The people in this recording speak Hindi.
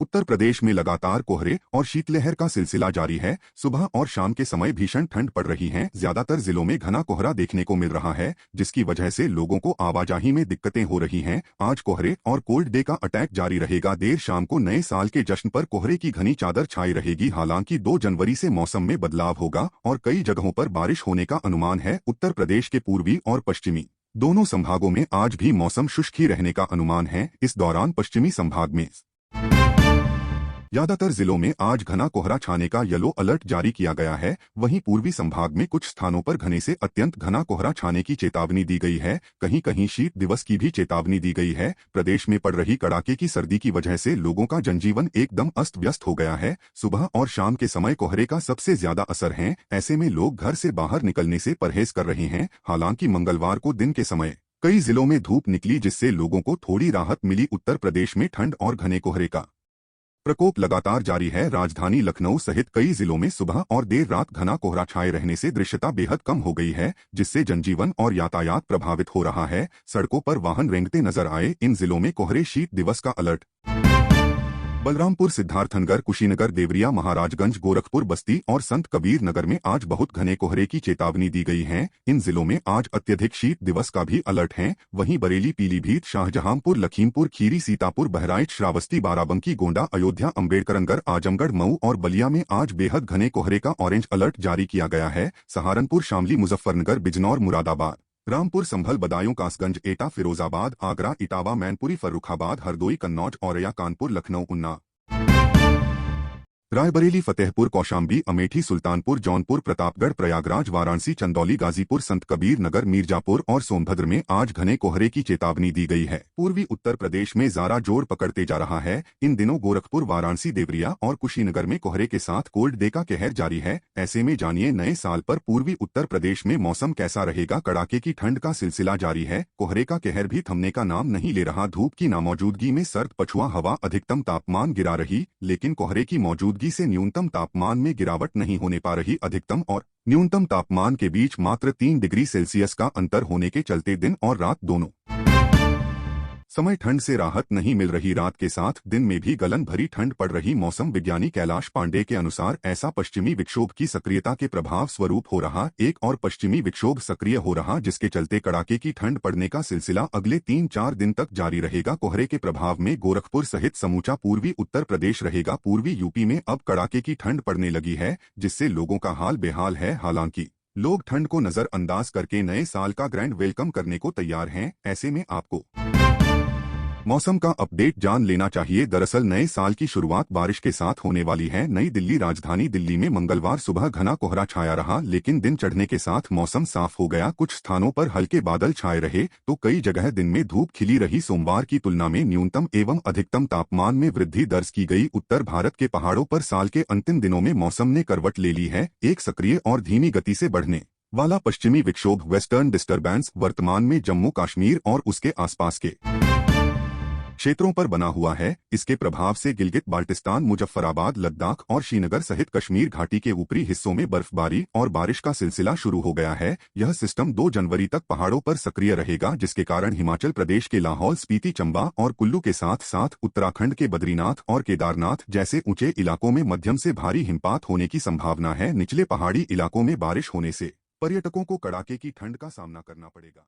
उत्तर प्रदेश में लगातार कोहरे और शीतलहर का सिलसिला जारी है। सुबह और शाम के समय भीषण ठंड पड़ रही है। ज्यादातर जिलों में घना कोहरा देखने को मिल रहा है, जिसकी वजह से लोगों को आवाजाही में दिक्कतें हो रही हैं। आज कोहरे और कोल्ड डे का अटैक जारी रहेगा। देर शाम को नए साल के जश्न पर कोहरे की घनी चादर छाई रहेगी। हालांकि 2 जनवरी से मौसम में बदलाव होगा और कई जगहों पर बारिश होने का अनुमान है। उत्तर प्रदेश के पूर्वी और पश्चिमी दोनों संभागों में आज भी मौसम शुष्क ही रहने का अनुमान है। इस दौरान पश्चिमी संभाग में ज्यादातर जिलों में आज घना कोहरा छाने का येलो अलर्ट जारी किया गया है। वहीं पूर्वी संभाग में कुछ स्थानों पर घने से अत्यंत घना कोहरा छाने की चेतावनी दी गई है। कहीं कहीं शीत दिवस की भी चेतावनी दी गई है। प्रदेश में पड़ रही कड़ाके की सर्दी की वजह से लोगों का जनजीवन एकदम अस्त व्यस्त हो गया है। सुबह और शाम के समय कोहरे का सबसे ज्यादा असर है। ऐसे में लोग घर से बाहर निकलने से परहेज कर रहे हैं। हालांकि मंगलवार को दिन के समय कई जिलों में धूप निकली, जिससे लोगों को थोड़ी राहत मिली। उत्तर प्रदेश में ठंड और घने कोहरे का प्रकोप लगातार जारी है। राजधानी लखनऊ सहित कई जिलों में सुबह और देर रात घना कोहरा छाए रहने से दृश्यता बेहद कम हो गई है, जिससे जनजीवन और यातायात प्रभावित हो रहा है। सड़कों पर वाहन रेंगते नजर आए। इन जिलों में कोहरे शीत दिवस का अलर्ट बलरामपुर, सिद्धार्थनगर, कुशीनगर, देवरिया, महाराजगंज, गोरखपुर, बस्ती और संत कबीर नगर में आज बहुत घने कोहरे की चेतावनी दी गई है। इन जिलों में आज अत्यधिक शीत दिवस का भी अलर्ट है। वहीं बरेली, पीलीभीत, शाहजहांपुर, लखीमपुर खीरी, सीतापुर, बहराइच, श्रावस्ती, बाराबंकी, गोंडा, अयोध्या, अम्बेडकरनगर, आजमगढ़, मऊ और बलिया में आज बेहद घने कोहरे का ऑरेंज अलर्ट जारी किया गया है। सहारनपुर, शामली, मुजफ्फरनगर, बिजनौर, मुरादाबाद, रामपुर, संभल, बदायूं, कासगंज, एटा, फिरोजाबाद, आगरा, इटावा, मैनपुरी, फर्रुखाबाद, हरदोई, कन्नौज, औरैया, कानपुर, लखनऊ, उन्ना, रायबरेली, फतेहपुर, कौशाम्बी, अमेठी, सुल्तानपुर, जौनपुर, प्रतापगढ़, प्रयागराज, वाराणसी, चंदौली, गाजीपुर, संत कबीर नगर, मीरजापुर और सोनभद्र में आज घने कोहरे की चेतावनी दी गई है। पूर्वी उत्तर प्रदेश में ज़ारा जोर पकड़ते जा रहा है। इन दिनों गोरखपुर, वाराणसी, देवरिया और कुशीनगर में कोहरे के साथ कोल्ड डे का कहर जारी है। ऐसे में जानिए नए साल पर पूर्वी उत्तर प्रदेश में मौसम कैसा रहेगा। कड़ाके की ठंड का सिलसिला जारी है। कोहरे का कहर भी थमने का नाम नहीं ले रहा। धूप की नामौजूदगी में सर्द पछुआ हवा अधिकतम तापमान गिरा रही, लेकिन कोहरे की मौजूदगी से न्यूनतम तापमान में गिरावट नहीं होने पा रही। अधिकतम और न्यूनतम तापमान के बीच मात्र 3 डिग्री सेल्सियस का अंतर होने के चलते दिन और रात दोनों समय ठंड से राहत नहीं मिल रही। रात के साथ दिन में भी गलन भरी ठंड पड़ रही। मौसम विज्ञानी कैलाश पांडे के अनुसार ऐसा पश्चिमी विक्षोभ की सक्रियता के प्रभाव स्वरूप हो रहा। एक और पश्चिमी विक्षोभ सक्रिय हो रहा, जिसके चलते कड़ाके की ठंड पड़ने का सिलसिला अगले 3-4 दिन तक जारी रहेगा। कोहरे के प्रभाव में गोरखपुर सहित समूचा पूर्वी उत्तर प्रदेश रहेगा। पूर्वी यूपी में अब कड़ाके की ठंड पड़ने लगी है, जिससे लोगों का हाल बेहाल है। हालांकि लोग ठंड को नजरअंदाज करके नए साल का ग्रैंड वेलकम करने को तैयार हैं। ऐसे में आपको मौसम का अपडेट जान लेना चाहिए। दरअसल नए साल की शुरुआत बारिश के साथ होने वाली है। नई दिल्ली, राजधानी दिल्ली में मंगलवार सुबह घना कोहरा छाया रहा, लेकिन दिन चढ़ने के साथ मौसम साफ हो गया। कुछ स्थानों पर हल्के बादल छाए रहे तो कई जगह दिन में धूप खिली रही। सोमवार की तुलना में न्यूनतम एवं अधिकतम तापमान में वृद्धि दर्ज की गई। उत्तर भारत के पहाड़ों पर साल के अंतिम दिनों में मौसम ने करवट ले ली है। एक सक्रिय और धीमी गति से बढ़ने वाला पश्चिमी विक्षोभ वेस्टर्न डिस्टर्बेंस वर्तमान में जम्मू कश्मीर और उसके आसपास के क्षेत्रों पर बना हुआ है। इसके प्रभाव से गिलगित बाल्टिस्तान, मुजफ्फराबाद, लद्दाख और श्रीनगर सहित कश्मीर घाटी के ऊपरी हिस्सों में बर्फबारी और बारिश का सिलसिला शुरू हो गया है। यह सिस्टम 2 जनवरी तक पहाड़ों पर सक्रिय रहेगा, जिसके कारण हिमाचल प्रदेश के लाहौल स्पीति, चंबा और कुल्लू के साथ साथ उत्तराखंड के बद्रीनाथ और केदारनाथ जैसे ऊंचे इलाकों में मध्यम से भारी हिमपात होने की संभावना है। निचले पहाड़ी इलाकों में बारिश होने से पर्यटकों को कड़ाके की ठंड का सामना करना पड़ेगा।